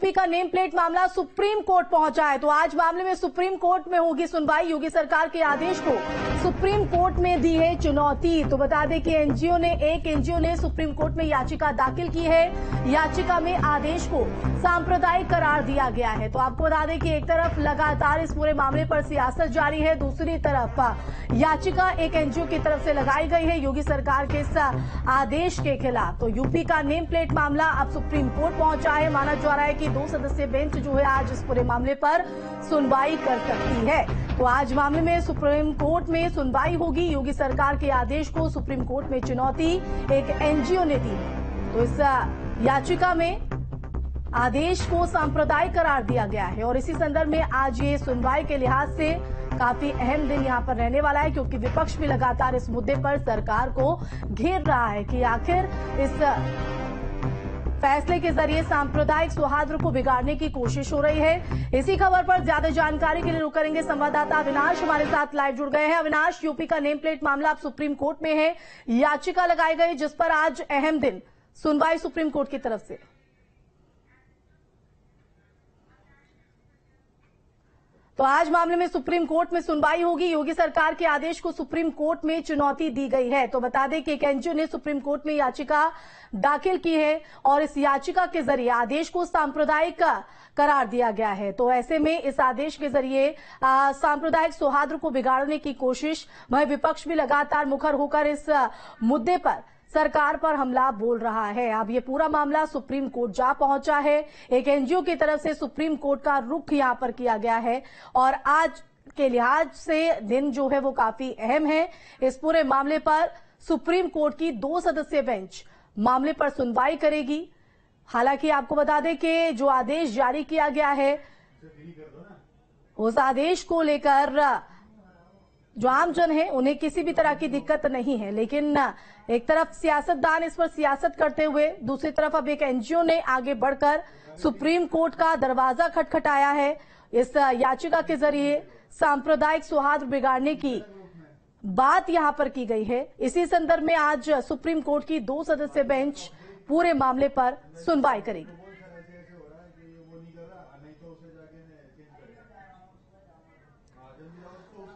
UP का name plate मामला supreme court पहुंचा है। तो आज मामले में सुप्रीम कोर्ट में होगी सुनवाई। योगी सरकार के आदेश को सुप्रीम कोर्ट में दी है चुनौती। तो बता दें कि एक एनजीओ ने सुप्रीम कोर्ट में याचिका दाखिल की है। याचिका में आदेश को सांप्रदायिक करार दिया गया है। तो आपको बता दें कि एक तरफ लगातार इस पूरे मामले पर सियासत जारी है, दूसरी तरफ याचिका एक एनजीओ की तरफ से लगाई गई है योगी सरकार के इस आदेश के खिलाफ। तो यूपी का नेम प्लेट मामला अब सुप्रीम कोर्ट पहुंचा है। माना जा रहा है कि 2 सदस्यीय बेंच जो है आज इस पूरे मामले पर सुनवाई कर सकती है। तो आज मामले में सुप्रीम कोर्ट में सुनवाई होगी। योगी सरकार के आदेश को सुप्रीम कोर्ट में चुनौती एक एनजीओ ने दी है। तो इस याचिका में आदेश को सांप्रदायिक करार दिया गया है और इसी संदर्भ में आज ये सुनवाई के लिहाज से काफी अहम दिन यहां पर रहने वाला है, क्योंकि विपक्ष भी लगातार इस मुद्दे पर सरकार को घेर रहा है कि आखिर इस फैसले के जरिए सांप्रदायिक सौहार्द को बिगाड़ने की कोशिश हो रही है। इसी खबर पर ज्यादा जानकारी के लिए रुक करेंगे संवाददाता अविनाश हमारे साथ लाइव जुड़ गए हैं। अविनाश, यूपी का नेम प्लेट मामला अब सुप्रीम कोर्ट में है, याचिका लगाई गई जिस पर आज अहम दिन सुनवाई सुप्रीम कोर्ट की तरफ से। तो आज मामले में सुप्रीम कोर्ट में सुनवाई होगी। योगी सरकार के आदेश को सुप्रीम कोर्ट में चुनौती दी गई है। तो बता दें कि एक एनजीओ ने सुप्रीम कोर्ट में याचिका दाखिल की है और इस याचिका के जरिए आदेश को सांप्रदायिक करार दिया गया है। तो ऐसे में इस आदेश के जरिए सांप्रदायिक सौहार्द को बिगाड़ने की कोशिश, वह विपक्ष भी लगातार मुखर होकर इस मुद्दे पर सरकार पर हमला बोल रहा है। अब ये पूरा मामला सुप्रीम कोर्ट जा पहुंचा है। एक एनजीओ की तरफ से सुप्रीम कोर्ट का रुख यहां पर किया गया है और आज के लिहाज से दिन जो है वो काफी अहम है। इस पूरे मामले पर सुप्रीम कोर्ट की 2 सदस्यीय बेंच मामले पर सुनवाई करेगी। हालांकि आपको बता दें कि जो आदेश जारी किया गया है उस आदेश को लेकर जो आमजन है उन्हें किसी भी तरह की दिक्कत नहीं है, लेकिन एक तरफ सियासतदान इस पर सियासत करते हुए दूसरी तरफ अब एक एनजीओ ने आगे बढ़कर सुप्रीम कोर्ट का दरवाजा खटखटाया है। इस याचिका के जरिए सांप्रदायिक सौहार्द बिगाड़ने की बात यहां पर की गई है। इसी संदर्भ में आज सुप्रीम कोर्ट की 2 सदस्यीय बेंच पूरे मामले पर सुनवाई करेगी।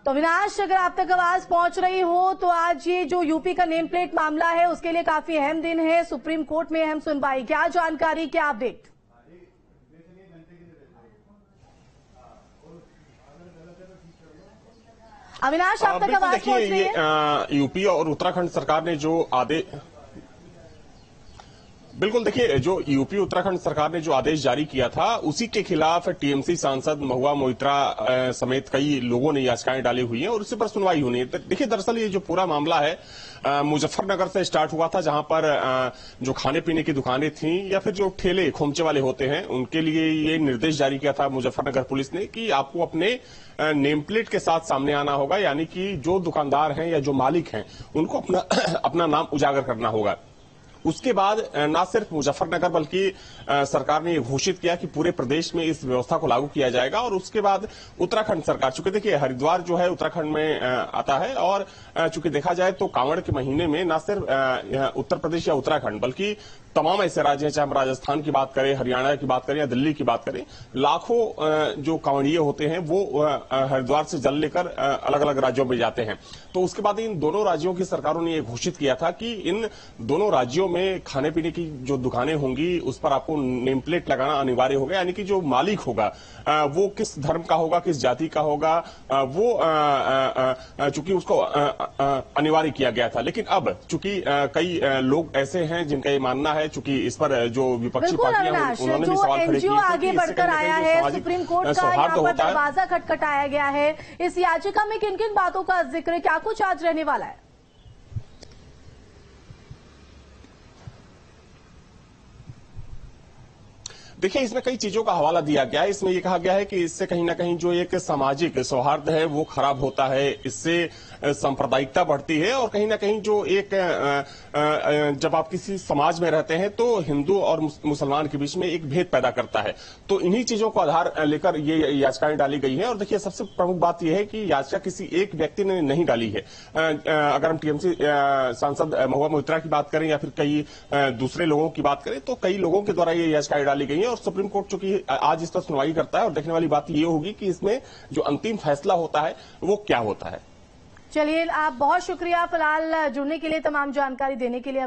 तो अविनाश, अगर आप तक आवाज पहुंच रही हो तो आज ये जो यूपी का नेम प्लेट मामला है उसके लिए काफी अहम दिन है। सुप्रीम कोर्ट में अहम सुनवाई, क्या जानकारी, क्या अपडेट? अविनाश, आप तक आवाज पहुंच रही है? यूपी और उत्तराखंड सरकार ने जो आदेश बिल्कुल देखिए, जो यूपी उत्तराखंड सरकार ने जो आदेश जारी किया था उसी के खिलाफ टीएमसी सांसद महुआ मोइत्रा समेत कई लोगों ने याचिकाएं डाली हुई हैं और उसी पर सुनवाई होनी है। देखिए, दरअसल ये जो पूरा मामला है मुजफ्फरनगर से स्टार्ट हुआ था, जहां पर जो खाने पीने की दुकानें थीं या फिर जो ठेले खोमचे वाले होते हैं उनके लिए ये निर्देश जारी किया था मुजफ्फरनगर पुलिस ने कि आपको अपने नेम प्लेट के साथ सामने आना होगा, यानी कि जो दुकानदार हैं या जो मालिक हैं उनको अपना नाम उजागर करना होगा। उसके बाद न सिर्फ मुजफ्फरनगर बल्कि सरकार ने घोषित किया कि पूरे प्रदेश में इस व्यवस्था को लागू किया जाएगा। और उसके बाद उत्तराखंड सरकार, चूंकि देखिए हरिद्वार जो है उत्तराखंड में आता है और चूंकि देखा जाए तो कांवड़ के महीने में न सिर्फ उत्तर प्रदेश या उत्तराखंड बल्कि तमाम ऐसे राज्य हैं, चाहे हम राजस्थान की बात करें, हरियाणा की बात करें या दिल्ली की बात करें, लाखों जो कांवड़िए होते हैं वो हरिद्वार से जल लेकर अलग अलग राज्यों में जाते हैं। तो उसके बाद इन दोनों राज्यों की सरकारों ने ये घोषित किया था कि इन दोनों राज्यों में खाने पीने की जो दुकानें होंगी उस पर आपको नेम प्लेट लगाना अनिवार्य होगा, यानी कि जो मालिक होगा वो किस धर्म का होगा, किस जाति का होगा, वो चूंकि उसको अनिवार्य किया गया था। लेकिन अब चूंकि कई लोग ऐसे हैं जिनका ये मानना है, चूंकि इस पर जो विपक्षी पार्टियां हैं उन्होंने भी सवाल खड़े किए आगे बढ़कर आया है, सुप्रीम कोर्ट का यहाँ पर दरवाजा खटखटाया गया है। इस याचिका में किन किन बातों का जिक्र, क्या कुछ आज रहने वाला है? देखिए, इसमें कई चीजों का हवाला दिया गया है। इसमें यह कहा गया है कि इससे कहीं ना कहीं जो एक सामाजिक सौहार्द है वो खराब होता है, इससे सांप्रदायिकता बढ़ती है और कहीं ना कहीं जो एक जब आप किसी समाज में रहते हैं तो हिंदू और मुसलमान के बीच में एक भेद पैदा करता है। तो इन्हीं चीजों को आधार लेकर ये याचिकाएं डाली गई हैं। और देखिए, सबसे प्रमुख बात यह है कि याचिका किसी एक व्यक्ति ने नहीं डाली है। अगर हम टीएमसी सांसद महुआ मोइत्रा की बात करें या फिर कई दूसरे लोगों की बात करें तो कई लोगों के द्वारा ये याचिकाएं डाली गई हैं। और सुप्रीम कोर्ट चूंकि आज इस पर सुनवाई करता है और देखने वाली बात ये होगी कि इसमें जो अंतिम फैसला होता है वो क्या होता है। चलिए, आप बहुत शुक्रिया फिलहाल जुड़ने के लिए, तमाम जानकारी देने के लिए।